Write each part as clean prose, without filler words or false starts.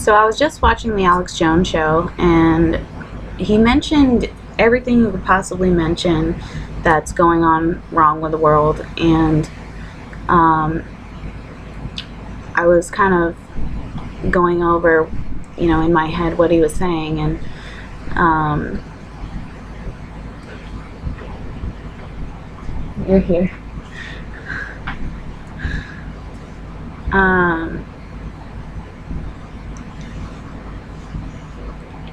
So I was just watching the Alex Jones show, and he mentioned everything you could possibly mention that's going on wrong with the world, and I was kind of going over, in my head what he was saying, and you're here.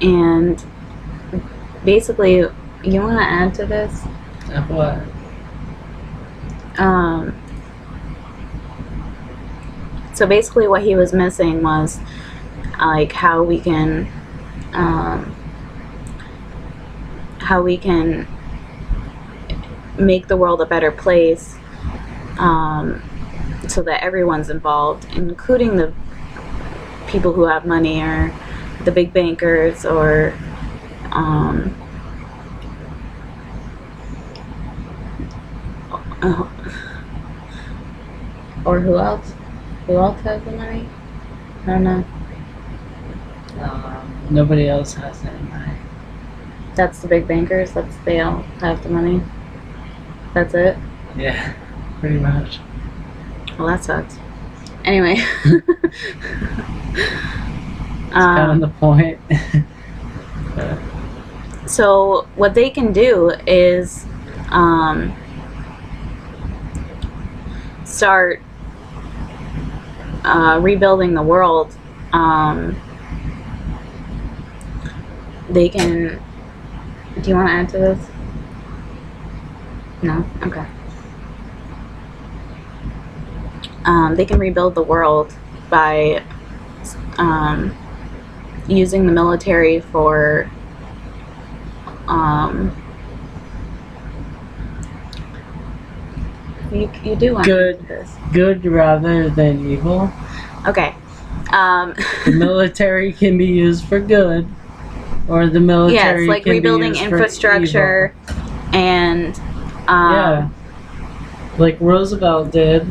And basically, you want to add to this? Of what? So basically what he was missing was like how we can make the world a better place, so that everyone's involved, including the people who have money, or the big bankers, or or who else? Who else has the money? I don't know. Nobody else has any money. That's the big bankers. They all have the money. That's it. Yeah, pretty much. Well, that sucks. Anyway. It's kind of the point. So what they can do is start rebuilding the world. They can. Do you want to add to this? No? Okay. They can rebuild the world by using the military for you do want to do this. Good rather than evil. Okay. The military can be used for good, or the military like can rebuilding be used infrastructure, and yeah, like Roosevelt did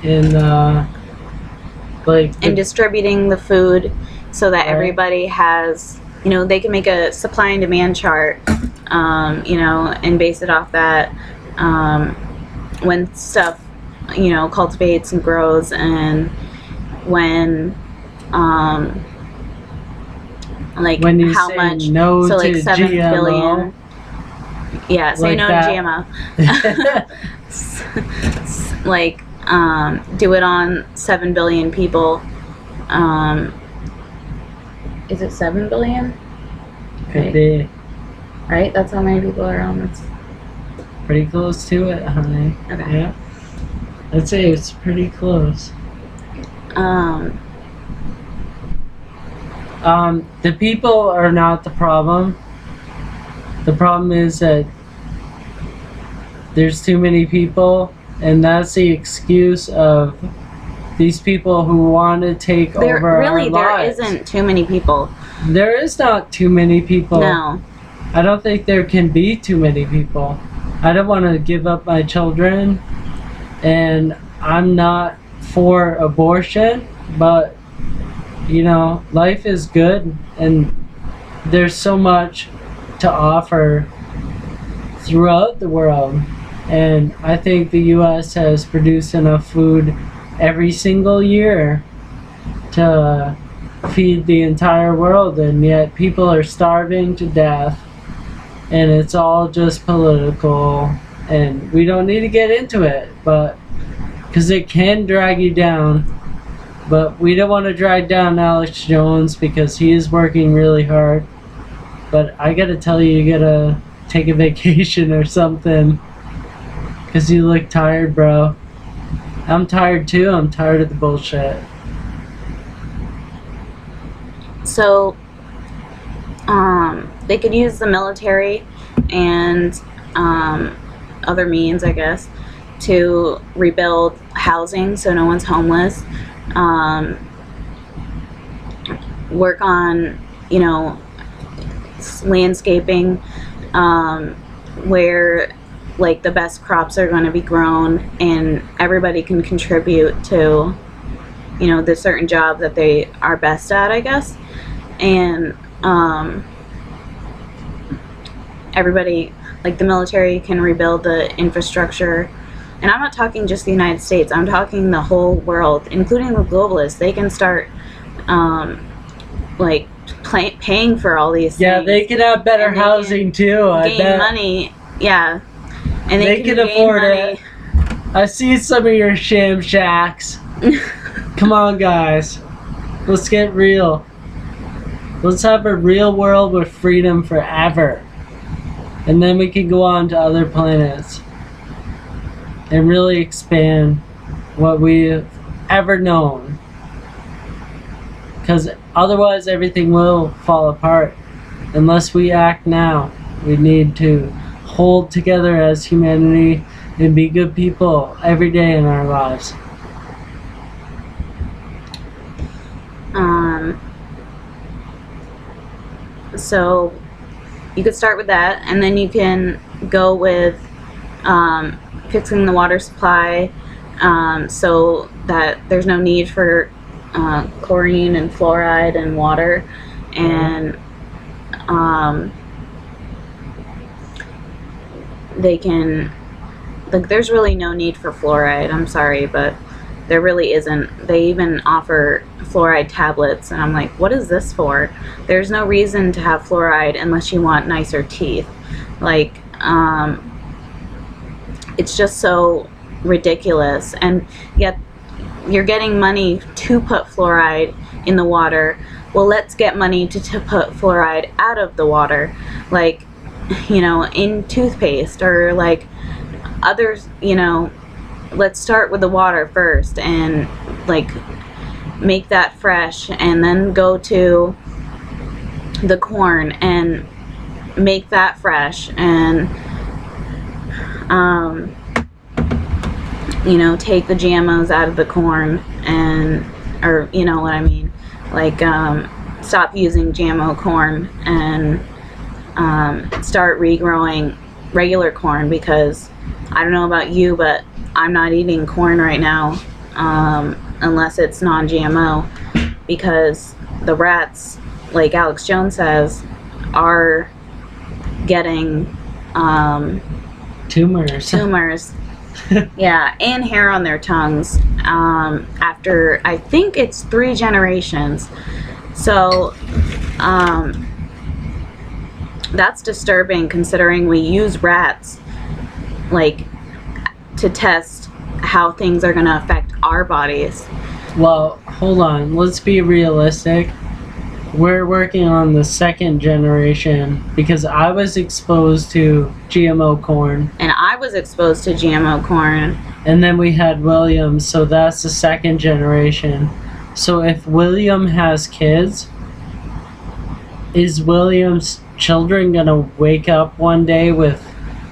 in and distributing the food so that everybody has, they can make a supply and demand chart, and base it off that, when stuff, cultivates and grows, and when when you how say much, no so like to 7 GMO, billion. Yeah, say like no that. to GMO. Like, do it on 7 billion people. Is it 7 billion? Could be. Right? That's how many people are on this. Pretty close to it, honey. Okay. Yeah. I'd say it's pretty close. The people are not the problem. The problem is that there's too many people, and that's the excuse of these people who want to take over our lives. There isn't too many people. There is not too many people. No. I don't think there can be too many people. I don't want to give up my children, and I'm not for abortion, but life is good, and there's so much to offer throughout the world, and I think the US has produced enough food every single year to feed the entire world, and yet people are starving to death, and it's all just political, and we don't need to get into it, but because it can drag you down. But we don't want to drag down Alex Jones because he is working really hard. But I gotta tell you, you gotta take a vacation or something, because you look tired, bro. I'm tired too. I'm tired of the bullshit. So, they could use the military and other means, I guess, to rebuild housing so no one's homeless. Work on, landscaping, where like the best crops are going to be grown, and everybody can contribute to you know, the certain job that they are best at, I guess. And everybody, like the military, can rebuild the infrastructure. And I'm not talking just the United States, I'm talking the whole world, including the globalists. They can start like paying for all these things. Yeah, they can have better housing too. I gain bet. money. Yeah, and They can afford it. I see some of your sham shacks. Come on, guys. Let's get real. Let's have a real world with freedom forever. And then we can go on to other planets and really expand what we've ever known. Because otherwise everything will fall apart. Unless we act now. We need to hold together as humanity and be good people every day in our lives. So you could start with that, and then you can go with fixing the water supply, so that there's no need for chlorine and fluoride in water, and they can, like, there's really no need for fluoride. I'm sorry, but there really isn't. They even offer fluoride tablets, and I'm like, what is this for? There's no reason to have fluoride unless you want nicer teeth. Like, it's just so ridiculous. And yet you're getting money to put fluoride in the water. Well, let's get money to put fluoride out of the water, like, you know, in toothpaste, or like others, you know. Let's start with the water first and like make that fresh, and then go to the corn and make that fresh, and you know, take the GMOs out of the corn, and, or you know what I mean, like stop using GMO corn, and start regrowing regular corn, because I don't know about you, but I'm not eating corn right now, unless it's non-GMO, because the rats, like Alex Jones says, are getting tumors. Yeah, and hair on their tongues, after, I think it's 3 generations. So that's disturbing, considering we use rats like to test how things are going to affect our bodies. Well, hold on. Let's be realistic. We're working on the 2nd generation, because I was exposed to GMO corn. And I was exposed to GMO corn. And then we had William, so that's the 2nd generation. So if William has kids, is William's children going to wake up one day with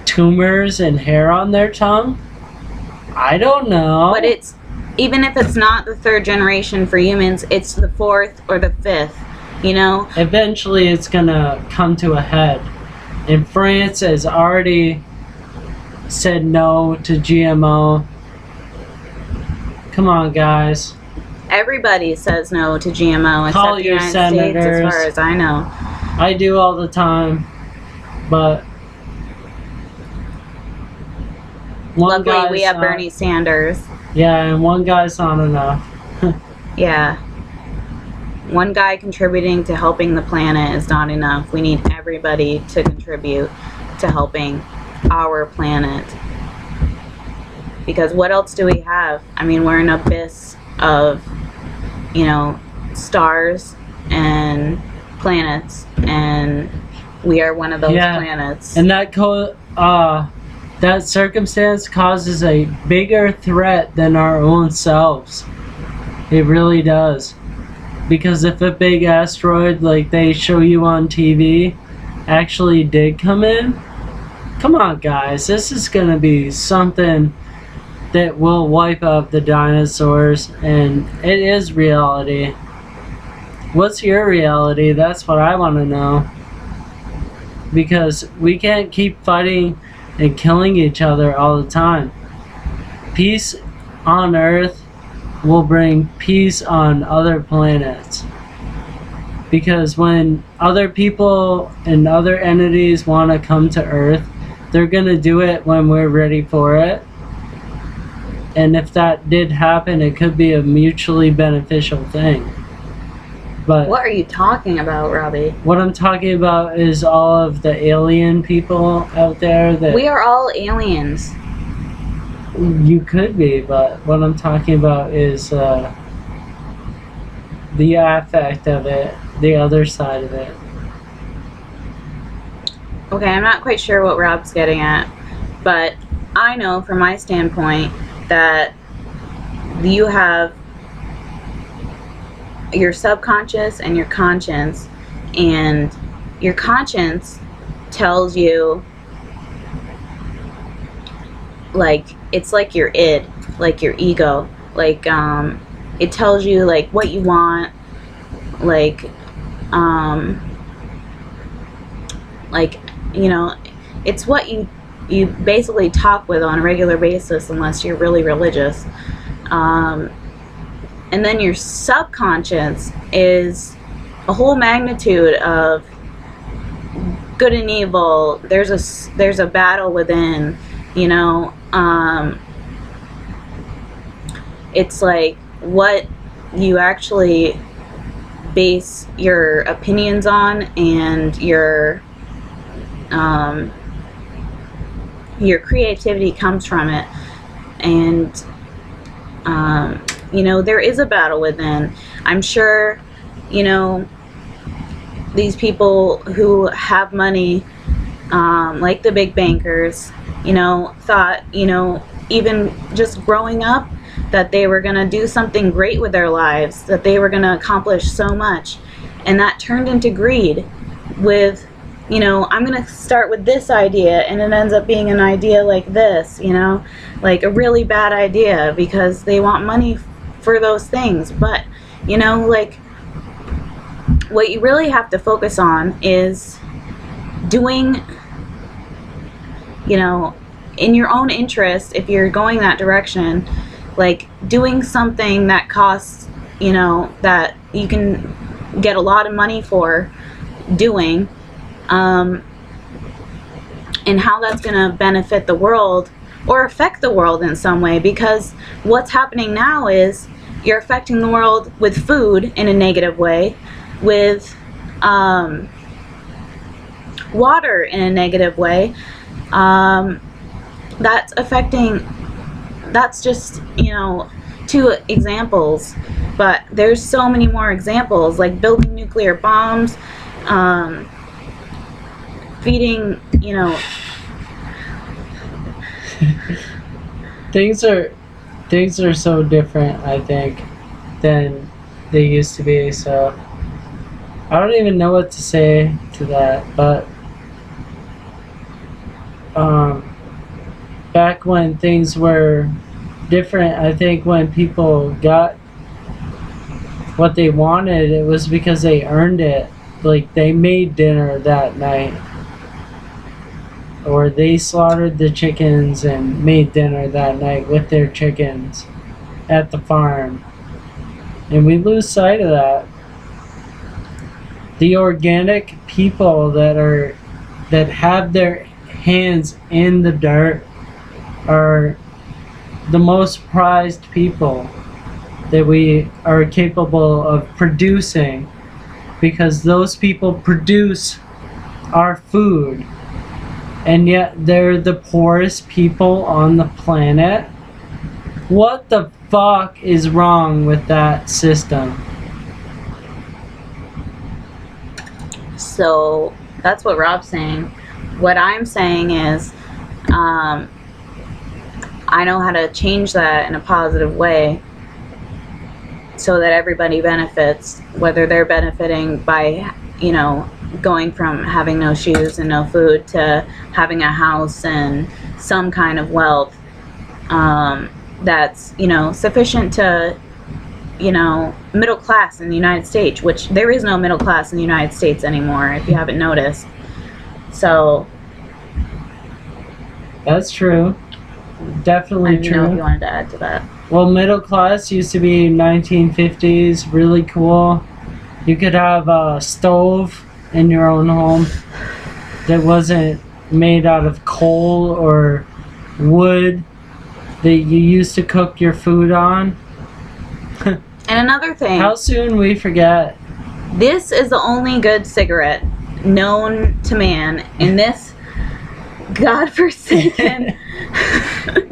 tumors and hair on their tongue? I don't know. But it's, even if it's not the 3rd generation for humans, it's the 4th or the 5th, you know? Eventually it's gonna come to a head. And France has already said no to GMO. Come on, guys. Everybody says no to GMO except the United States, as far as I know. I do all the time, but luckily we have Bernie Sanders. Yeah, and one guy's not enough. Yeah. One guy contributing to helping the planet is not enough. We need everybody to contribute to helping our planet. Because what else do we have? I mean, we're an abyss of, you know, stars and planets, and we are one of those planets. And that circumstance causes a bigger threat than our own selves. It really does. Because if a big asteroid, like they show you on TV, actually did come in, come on guys, this is going to be something that will wipe out the dinosaurs, and it is reality. What's your reality? That's what I want to know. Because we can't keep fighting and killing each other all the time. Peace on Earth will bring peace on other planets. Because when other people and other entities want to come to Earth, they're going to do it when we're ready for it. And if that did happen, it could be a mutually beneficial thing. But What are you talking about, Robbie? what I'm talking about is all of the alien people out there that We are all aliens. you could be, but what I'm talking about is the affect of it, the other side of it. Okay, I'm not quite sure what Rob's getting at, but I know from my standpoint that you have your subconscious and your conscience, and your conscience tells you, like, it's like your id, like your ego, like it tells you like what you want, like you know, it's what you basically talk with on a regular basis, unless you're really religious. And then your subconscious is a whole magnitude of good and evil. There's a battle within, you know. It's like what you actually base your opinions on, and your creativity comes from it. And you know, there is a battle within. I'm sure, you know, these people who have money, like the big bankers, you know, thought, you know, even just growing up, that they were going to do something great with their lives, that they were going to accomplish so much. And that turned into greed with, you know, I'm going to start with this idea, and it ends up being an idea like this, you know, like a really bad idea, because they want money for those things. But, you know, like, what you really have to focus on is doing, you know, in your own interest, if you're going that direction, like doing something that costs, you know, that you can get a lot of money for doing, and how that's going to benefit the world or affect the world in some way. Because what's happening now is you're affecting the world with food in a negative way, with water in a negative way. That's affecting, that's just, you know, 2 examples, but there's so many more examples, like building nuclear bombs, feeding, you know. Things are so different, I think, than they used to be. So I don't even know what to say to that. But back when things were different, I think when people got what they wanted, it was because they earned it. Like, they made dinner that night, or they slaughtered the chickens and made dinner that night with their chickens at the farm. And we lose sight of that. The organic people that have their hands in the dirt are the most prized people that we are capable of producing, because those people produce our food. And yet they're the poorest people on the planet. What the fuck is wrong with that system? So that's what Rob's saying. What I'm saying is, I know how to change that in a positive way, so that everybody benefits, whether they're benefiting by, you know, going from having no shoes and no food to having a house and some kind of wealth that's, you know, sufficient to, you know, middle class in the United States, which there is no middle class in the United States anymore, if you haven't noticed. So that's true. Definitely I don't know if true. you wanted to add to that. Well, middle class used to be 1950s, really cool. You could have a stove in your own home that wasn't made out of coal or wood that you used to cook your food on. And another thing, How soon we forget. this is the only good cigarette known to man in this godforsaken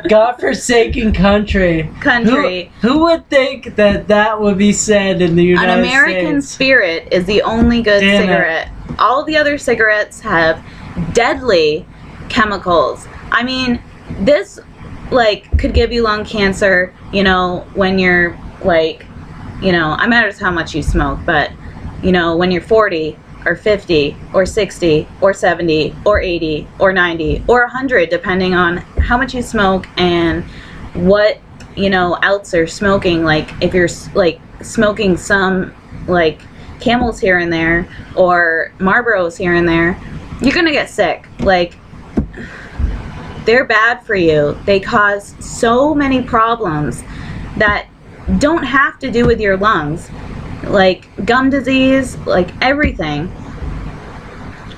godforsaken country. country. Who would think that that would be said in the United An American States? Spirit is the only good Damn it. cigarette. All the other cigarettes have deadly chemicals. I mean, this like could give you lung cancer, you know, when you're like, you know, it matters how much you smoke, but you know, when you're 40 or 50 or 60 or 70 or 80 or 90 or 100, depending on how much you smoke and what, you know, else are smoking. Like if you're like smoking some like Camels here and there or Marlboros here and there, you're gonna get sick. Like, they're bad for you. They cause so many problems that don't have to do with your lungs, like gum disease, like everything.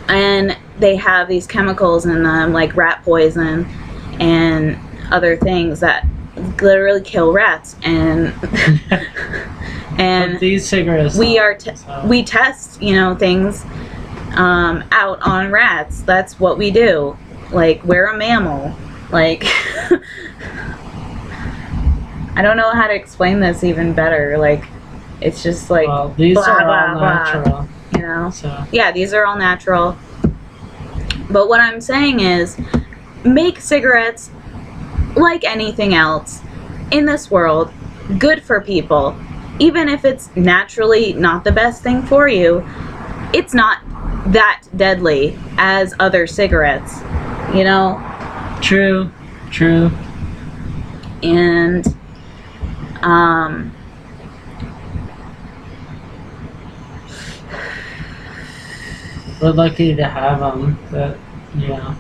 And they have these chemicals in them, like rat poison and other things that literally kill rats. And But these cigarettes. we test, you know, things out on rats. That's what we do. Like, we're a mammal. Like, I don't know how to explain this even better. Like, it's just like, Well, these blah, are blah, all blah, natural. you know? So Yeah, these are all natural. But what I'm saying is, make cigarettes like anything else in this world, good for people. Even if it's naturally not the best thing for you, it's not that deadly as other cigarettes, you know? true. And We're lucky to have them, but you know,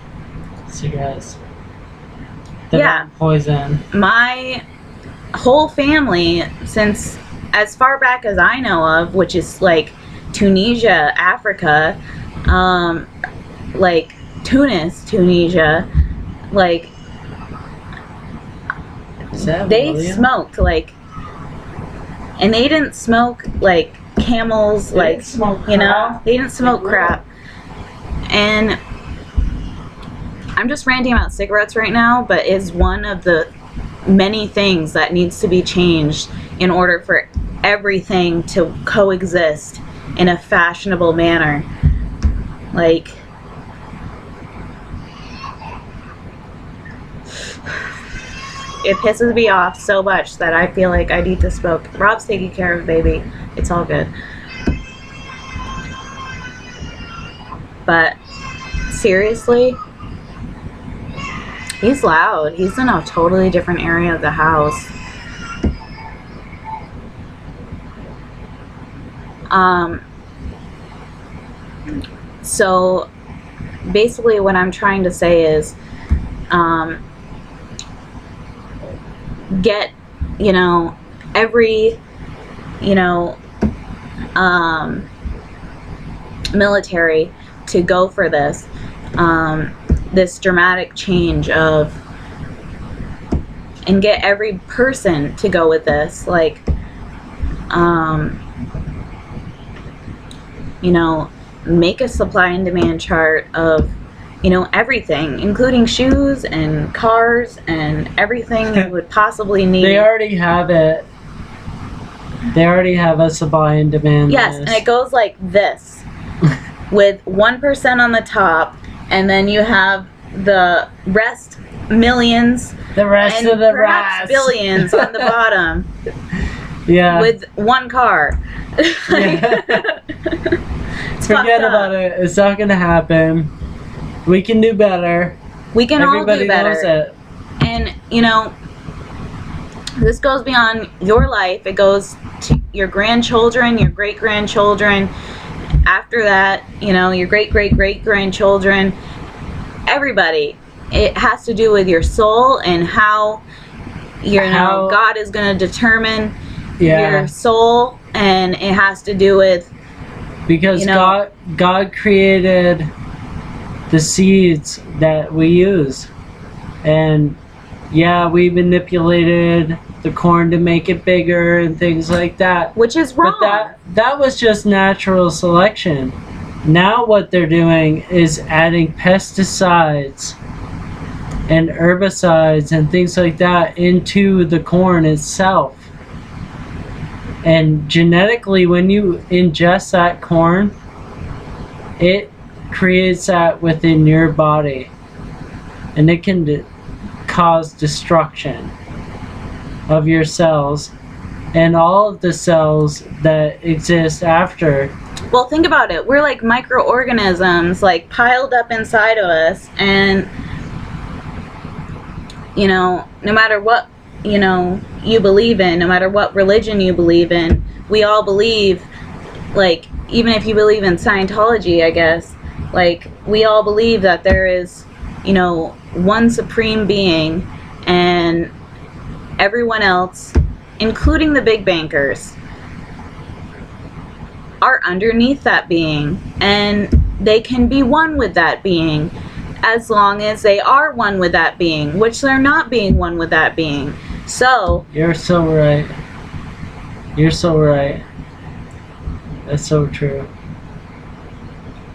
cigarettes. They're Yeah. not poison. my whole family, since as far back as I know of, which is like Tunisia, Africa, like Tunisia, like Is that they William? smoked, like, and they didn't smoke like Camels, They like, didn't smoke you know, crap. they didn't smoke They crap. And I'm just ranting about cigarettes right now, but it's one of the many things that needs to be changed in order for everything to coexist in a fashionable manner. Like, it pisses me off so much that I feel like I need to smoke. Rob's taking care of baby. It's all good. But seriously, he's loud. He's in a totally different area of the house. So basically what I'm trying to say is, get, you know, every, you know, military to go for this, this dramatic change of, and get every person to go with this, like, you know, make a supply and demand chart of, you know, everything, including shoes and cars and everything you would possibly need. They already have it. They already have a supply and demand Yes, list. and it goes like this, with 1% on the top, and then you have the rest millions, the rest and of the perhaps rats. billions on the bottom, Yeah. with one car. Yeah. Forget about it. It's not gonna happen. We can do better. We can Everybody all do better. knows it. And, you know, this goes beyond your life. It goes to your grandchildren, your great-grandchildren. After that, you know, your great-great-great-grandchildren. Everybody. It has to do with your soul and how How- God is going to determine Yeah. your soul, and it has to do with, Because you know- God created the seeds that we use. And yeah, we manipulated the corn to make it bigger and things like that. which is wrong. But that was just natural selection. Now what they're doing is adding pesticides and herbicides and things like that into the corn itself. And genetically, when you ingest that corn, it creates that within your body. And it can cause destruction of your cells and all of the cells that exist after. Well, think about it. We're like microorganisms, like piled up inside of us, and no matter what you believe in, no matter what religion you believe in, we all believe, like, even if you believe in Scientology, I guess, like, we all believe that there is one supreme being, and everyone else, including the big bankers, are underneath that being, and they can be one with that being as long as they are one with that being, which they're not being one with that being. So You're so right. You're so right. That's so true.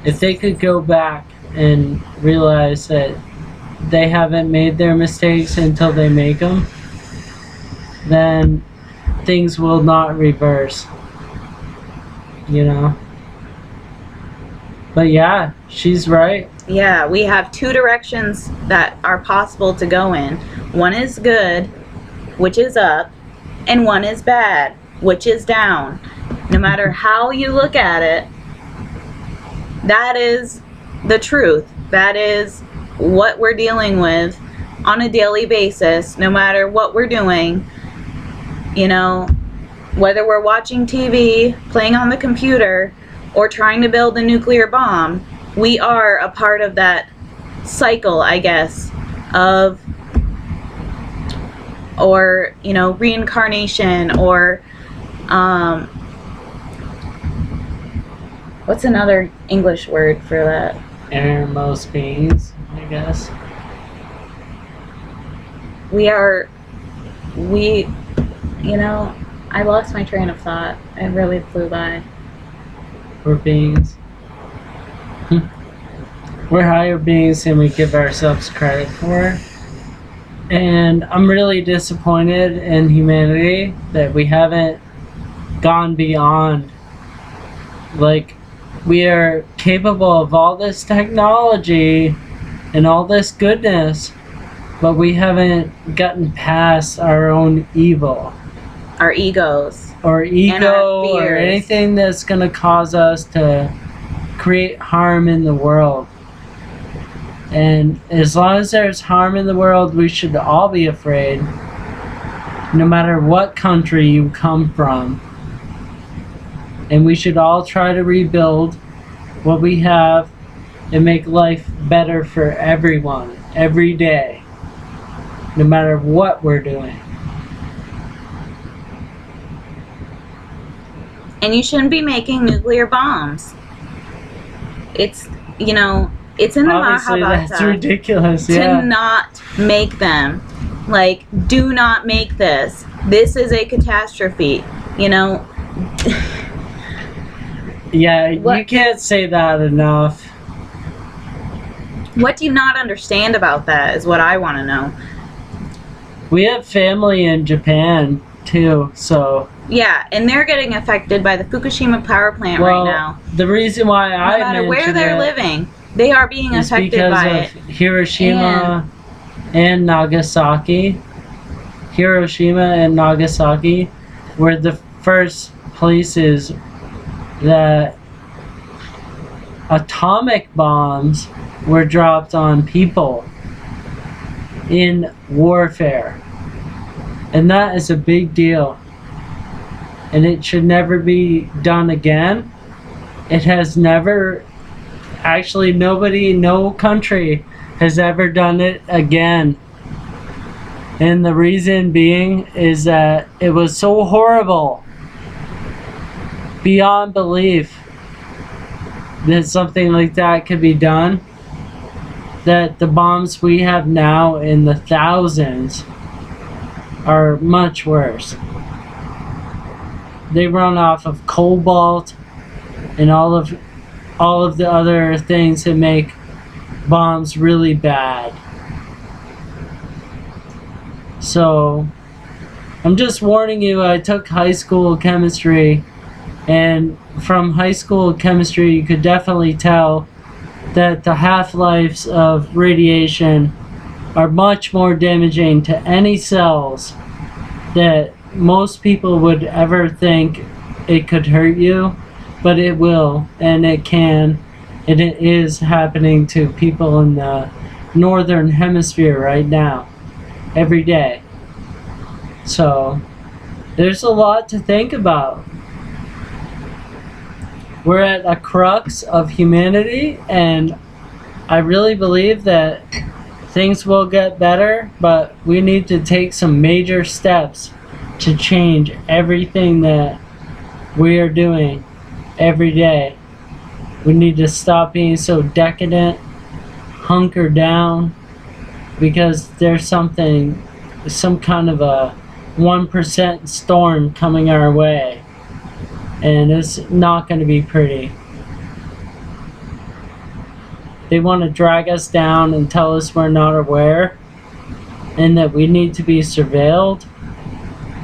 If they could go back and realize that they haven't made their mistakes until they make them, then things will not reverse. But yeah, she's right. yeah, we have two directions that are possible to go in. One is good, which is up, and one is bad, which is down. No matter how you look at it, that is the truth. That is what we're dealing with on a daily basis, no matter what we're doing. Whether we're watching TV, playing on the computer, or trying to build a nuclear bomb, we are a part of that cycle, I guess, of, or reincarnation, or what's another English word for that? Innermost beings, I guess. I lost my train of thought. It really flew by. We're beings. We're higher beings than we give ourselves credit for. And I'm really disappointed in humanity that we haven't gone beyond. Like, we are capable of all this technology and all this goodness, but we haven't gotten past our own evil. Our egos. Or ego, or fears. anything that's going to cause us to create harm in the world. And as long as there's harm in the world, we should all be afraid, no matter what country you come from. And we should all try to rebuild what we have and make life better for everyone, every day, no matter what we're doing. And you shouldn't be making nuclear bombs. It's in the Obviously, that's Mahabharata ridiculous. to Yeah. not make them. Like, do not make this. This is a catastrophe. Yeah, you What- can't say that enough. What do you not understand about that is what I want to know. We have family in Japan too, so Yeah, and they're getting affected by the Fukushima power plant well, right now. the reason why No I matter where mentioned they're it living, they are being is affected because by of it. Hiroshima and Nagasaki. Hiroshima and Nagasaki were the first places that atomic bombs were dropped on people in warfare. And that is a big deal. And it should never be done again. It has never, actually no country has ever done it again. And the reason being is that it was so horrible, beyond belief, that something like that could be done, that the bombs we have now in the thousands are much worse. They run off of cobalt and all of the other things that make bombs really bad. So I'm just warning you, I took high school chemistry, and from high school chemistry you could definitely tell that the half-lives of radiation are much more damaging to any cells that most people would ever think it could hurt you, but it will, and it can, and it is happening to people in the northern hemisphere right now, every day. So there's a lot to think about. We're at a crux of humanity, and I really believe that things will get better, but we need to take some major steps to change everything that we are doing every day. We need to stop being so decadent, hunker down, because there's some kind of a 1% storm coming our way, and it's not going to be pretty. They want to drag us down and tell us we're not aware and that we need to be surveilled,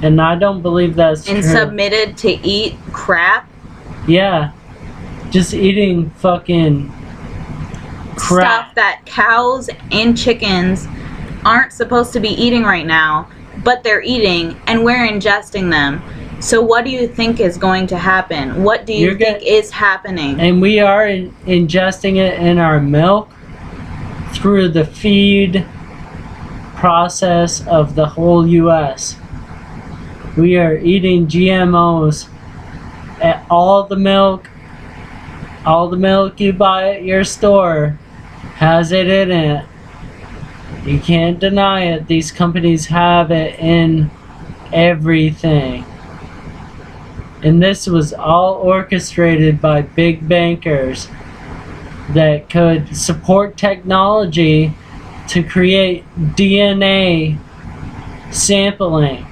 and I don't believe that's and true. submitted to eat crap. Yeah, just eating fucking crap. Stuff that cows and chickens aren't supposed to be eating right now, but they're eating, and we're ingesting them. So what do you think is going to happen? What do you think is happening? And we are ingesting it in our milk through the feed process of the whole U.S. We are eating GMOs. At all the milk you buy at your store has it in it. You can't deny it. These companies have it in everything. And this was all orchestrated by big bankers that could support technology to create DNA sampling.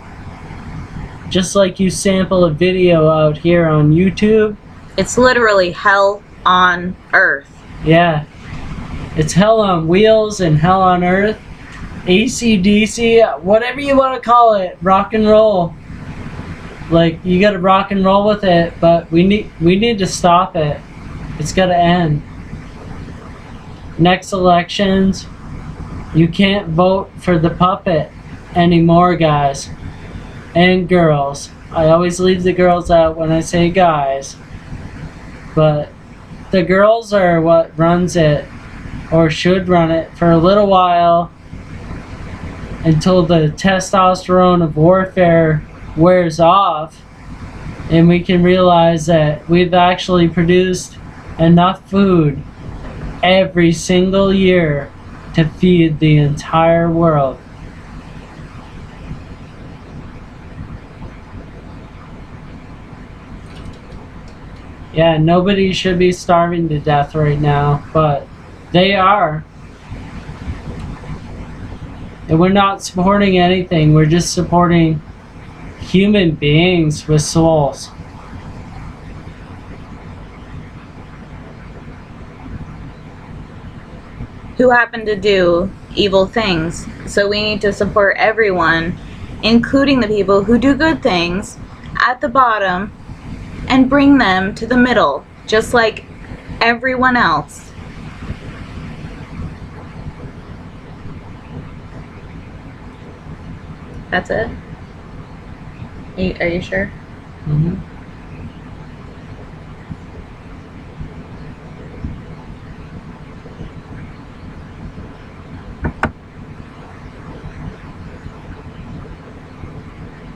Just like you sample a video out here on YouTube. It's literally hell on earth. Yeah. It's hell on wheels and hell on earth. AC/DC, whatever you want to call it, rock and roll. Like, you gotta rock and roll with it, but we need to stop it. It's gotta end. Next elections, you can't vote for the puppet anymore, guys and girls. I always leave the girls out when I say guys, but the girls are what runs it, or should run it, for a little while, until the testosterone of warfare wears off and we can realize that we've actually produced enough food every single year to feed the entire world. Yeah, nobody should be starving to death right now, but they are. And we're not supporting anything, we're just supporting human beings with souls. Who happen to do evil things. So we need to support everyone, including the people who do good things, at the bottom, and bring them to the middle, just like everyone else. That's it? Are you sure? Mm-hmm.